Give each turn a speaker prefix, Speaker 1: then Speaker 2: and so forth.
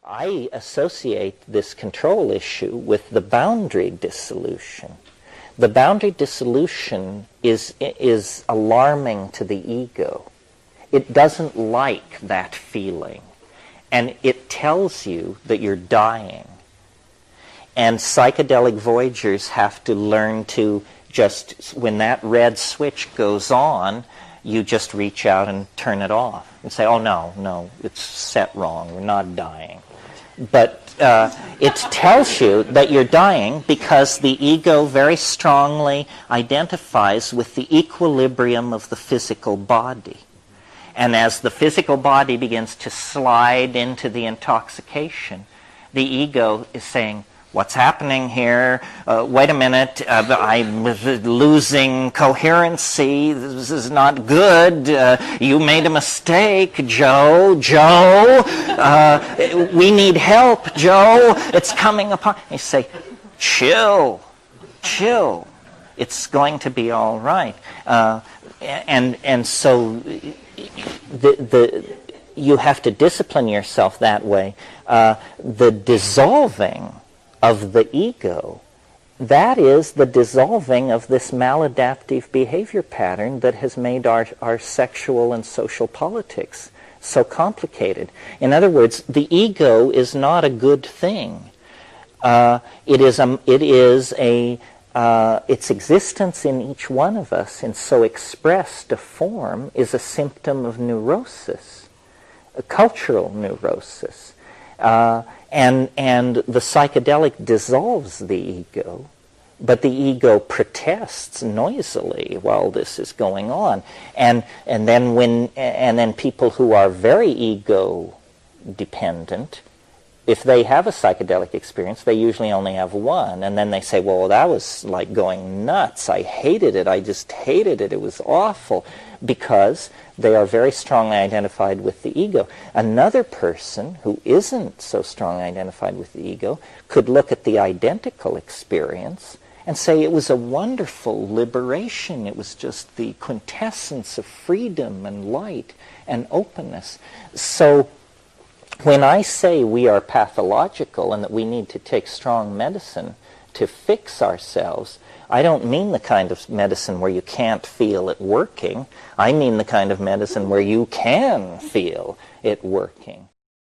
Speaker 1: I associate this control issue with the boundary dissolution. The boundary dissolution is alarming to the ego. It doesn't like that feeling, and it tells you that you're dying. And psychedelic voyagers have to learn to just, when that red switch goes on, you just reach out and turn it off and say, oh no, it's set wrong, we're not dying. But it tells you that you're dying because the ego very strongly identifies with the equilibrium of the physical body. And as the physical body begins to slide into the intoxication, the ego is saying, what's happening here? Wait a minute, I'm losing coherency. This is not good. You made a mistake, Joe. We need help, Joe. It's coming upon. You say, chill. It's going to be all right. And so you have to discipline yourself that way. The dissolving of the ego, that is the dissolving of this maladaptive behavior pattern that has made our sexual and social politics so complicated. In other words, the ego is not a good thing. Its existence in each one of us, in so expressed a form, is a symptom of neurosis, a cultural neurosis. And the psychedelic dissolves the ego, but the ego protests noisily while this is going on. And then people who are very ego dependent, if they have a psychedelic experience, they usually only have one, and then they say, well, that was like going nuts. I hated it. I just hated it. It was awful, because they are very strongly identified with the ego. Another person who isn't so strongly identified with the ego could look at the identical experience and say it was a wonderful liberation. It was just the quintessence of freedom and light and openness. So when I say we are pathological and that we need to take strong medicine to fix ourselves, I don't mean the kind of medicine where you can't feel it working. I mean the kind of medicine where you can feel it working.